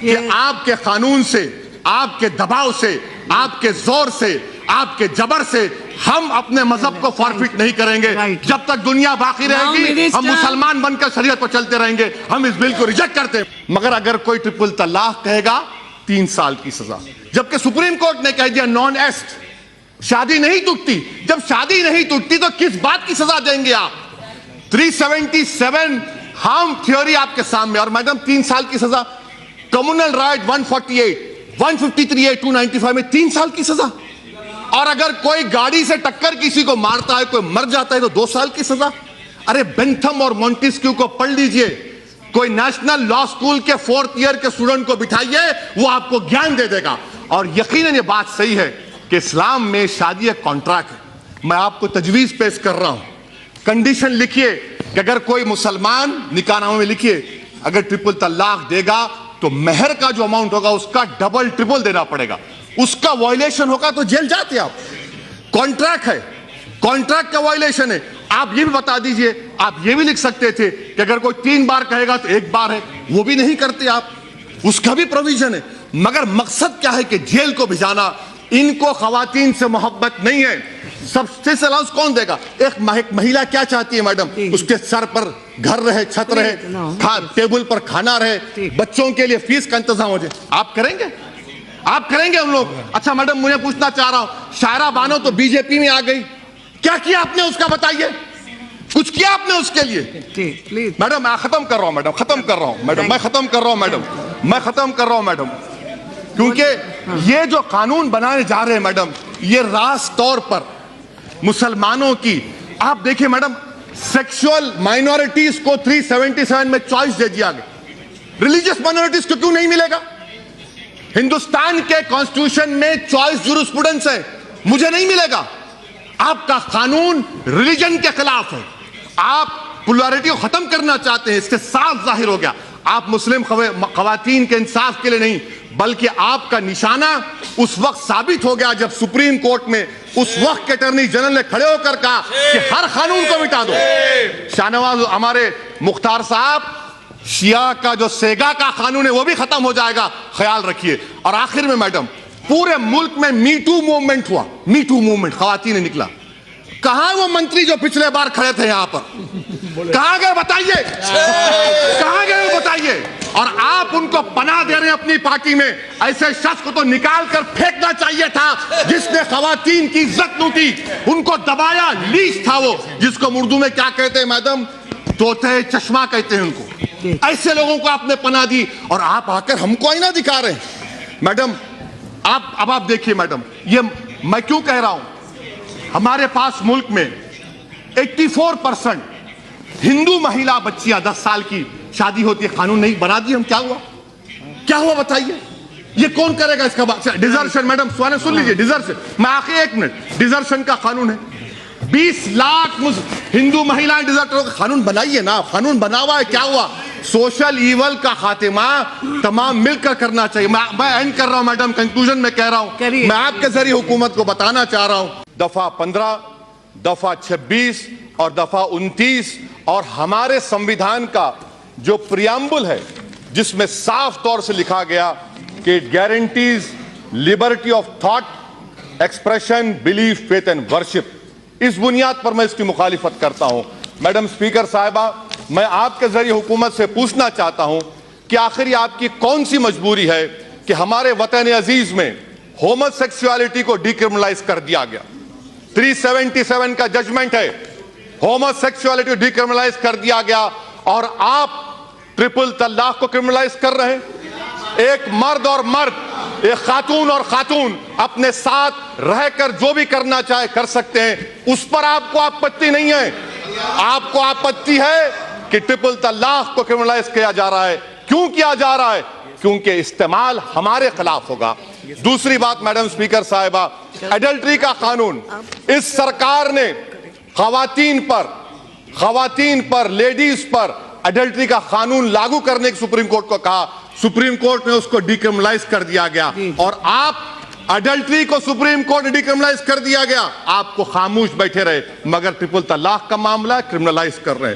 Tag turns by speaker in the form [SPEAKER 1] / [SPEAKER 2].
[SPEAKER 1] کہ آپ کے قانون سے، آپ کے دباؤ سے، آپ کے زور سے، آپ کے جبر سے ہم اپنے مذہب کو فارفٹ نہیں کریں گے. جب تک دنیا باقی رہے گی ہم مسلمان بن کر شریعت پر چلتے رہیں گے. ہم اس بل کو ریجیکٹ کرتے ہیں. مگر اگر کوئی ٹرپل طلاق کہے گا 3 سال کی سزا، جبکہ سپریم کورٹ نے کہہ دیا نان ایسٹ، شادی نہیں ٹوٹتی. جب شادی نہیں ٹوٹتی تو کس بات کی سزا دیں گے آپ؟ 377 ہارم تھیوری آپ کے سامنے. اور میڈم 3 سال کی سزا. کمیونل رائٹ 148 153 295 میں 3 سال کی سزا. اور اگر کوئی گاڑی سے ٹکر کسی کو مارتا ہے، کوئی مر جاتا ہے تو 2 سال کی سزا. ارے بینتھم اور مونٹیسکیو کو پڑھ لیجئے. کوئی نیشنل لا سکول کے 4th ایئر کے اسٹوڈنٹ کو بٹھائیے، وہ آپ کو گیان دے دے گا. اور یقیناً یہ بات صحیح ہے کہ اسلام میں شادی ایک کانٹریکٹ ہے. میں آپ کو تجویز پیش کر رہا ہوں. کنڈیشن لکھیے کہ اگر کوئی مسلمان نکاح نامے میں لکھیے اگر ٹرپل طلاق دے گا تو مہر کا جو اماؤنٹ ہوگا اس کا ڈبل ٹرپل دینا پڑے گا. اس کا وائلیشن ہوگا تو جیل جاتے آپ. کانٹریکٹ ہے، کانٹریکٹ کا وائلیشن ہے. آپ یہ بھی بتا دیجئے، آپ یہ بھی لکھ سکتے تھے کہ اگر کوئی 3 بار کہے گا تو 1 بار ہے. وہ بھی نہیں کرتے آپ. اس کا بھی پروویژن ہے. مگر مقصد کیا ہے کہ جیل کو بھجانا. ان کو خواتین سے محبت نہیں ہے. سبسٹنس الاؤنس کون دے گا؟ ایک مہیلا کیا چاہتی ہے میڈم؟ اس کے سر پر گھر رہے، چھت رہے، ٹیبل پر کھانا رہے، بچوں کے لیے فیس کا انتظام ہو جائے. آپ کریں گے؟ آپ کریں گے ہم لوگ؟ اچھا میڈم مجھے پوچھنا چاہ رہا ہوں، شائرہ بانو تو بی جے پی میں آ گئی، کیا کیا آپ نے اس کا بتائیے؟ کچھ کیا آپ نے اس کے لیے؟ میڈم میں ختم کر رہا ہوں. میڈم ختم کر رہا ہوں. میڈم میں ختم کر رہا ہوں. میڈم میں ختم کر رہا ہوں. میڈم کیونکہ یہ جو قانون بنانے جا رہے ہیں میڈم، یہ راست طور پر مسلمانوں کی، آپ دیکھیں میڈم سیکشول مائنورٹیز کو 377 میں چوائس دے دیا گیا. ریلیجیس مائنورٹیز کو کیوں نہیں ملے گا؟ ہندوستان کے کانسٹیٹیوشن میں چوائس جورسپروڈنس ہے، مجھے نہیں ملے گا. آپ کا قانون ریلیجن کے خلاف ہے. آپ پولیرٹی کو ختم کرنا چاہتے ہیں. اس سے صاف ظاہر ہو گیا آپ مسلم خواتین کے انصاف کے لیے نہیں، بلکہ آپ کا نشانہ اس وقت ثابت ہو گیا جب سپریم کورٹ میں اس وقت کے اٹارنی جنرل نے کھڑے ہو کر کہا کہ ہر قانون کو مٹا دو. شاہنواز ہمارے مختار صاحب، شیعہ کا جو سیگا کا قانون ہے وہ بھی ختم ہو جائے گا، خیال رکھیے. اور آخر میں میڈم پورے ملک میں می ٹو موومنٹ ہوا. می ٹو موومنٹ، خواتین نے نکلا. کہاں وہ منتری جو پچھلے بار کھڑے تھے یہاں پر؟ کہاں گئے بتائیے؟ کہاں گئے وہ بتائیے؟ اور آپ ان کو پناہ دے رہے ہیں اپنی پارٹی میں. ایسے شخص کو تو نکال کر پھینکنا چاہیے تھا جس نے خواتین کی عزت لوٹی، ان کو دبایا. لیچ تھا وہ، جس کو اردو میں کیا کہتے ہیں میڈم؟ طوطے چشمہ کہتے ہیں ان کو. ایسے لوگوں کو آپ نے پناہ دی اور آپ آ کر ہم کو آئینہ دکھا رہے ہیں. میڈم اب آپ دیکھیے میڈم، یہ میں کیوں کہہ رہا ہوں، ہمارے پاس ملک میں 84% ہندو مہیلا بچیاں 10 سال کی شادی ہوتی ہے. قانون نہیں بنا دی ہم. کیا ہوا؟ کیا ہوا بتائیے؟ یہ کون کرے گا اس کا بات؟ ڈیزرشن میڈم سن لیجئے. ڈیزرشن، میں آخر 1 منٹ، ڈیزرشن کا قانون ہے. 20 لاکھ ہندو مہیلائیں ڈیزرٹر کا قانون بنائیے نا. قانون بنا ہوا ہے. کیا ہوا؟ سوشل ایول کا خاتمہ تمام مل کر کرنا چاہیے. میں اینڈ کر رہا ہوں میڈم، کنکلوژن میں کہہ رہا ہوں، میں آپ کے ذریعے حکومت کو بتانا چاہ رہا ہوں. دفعہ 15، دفعہ 26 اور دفعہ 29 اور ہمارے سمویدھان کا جو پریامبل ہے جس میں صاف طور سے لکھا گیا کہ guarantees liberty of thought, expression, belief, faith and worship, اس بنیاد پر میں اس کی مخالفت کرتا ہوں. میڈم اسپیکر صاحبہ، میں آپ کے ذریعے حکومت سے پوچھنا چاہتا ہوں کہ آخر یہ آپ کی کون سی مجبوری ہے کہ ہمارے وطن عزیز میں ہومو سیکسوالٹی کو ڈیکرمنلائز کر دیا گیا. 377 کا ججمنٹ ہے، ہومو سیکسوالٹی کو ڈیکرمنلائز کر دیا گیا، اور آپ ٹرپل طلاق کو کرمنلائز کر رہے ہیں. ایک مرد اور مرد، ایک خاتون اور خاتون اپنے ساتھ رہ کر جو بھی کرنا چاہے کر سکتے ہیں. اس پر آپ کو آپتی نہیں ہے. آپ کو آپتی ہے کہ ٹرپل طلاق کو کرمنلائز کیا جا رہا ہے. کیوں کیا جا رہا ہے؟ کیونکہ استعمال ہمارے خلاف ہوگا. دوسری بات میڈم اسپیکر صاحبہ، ایڈلٹری کا قانون، اس سرکار نے خواتین پر لیڈیز پر ایڈلٹری کا قانون لاگو کرنے کی سپریم کورٹ کو کہا. سپریم کورٹ نے اس کو ڈیکرمنلائز کر دیا گیا. اور آپ ایڈلٹری کو سپریم کورٹ نے ڈیکرمنلائز کر دیا گیا، آپ کو خاموش بیٹھے رہے، مگر ٹرپل طلاق کا معاملہ کرمنلائز کر رہے ہیں.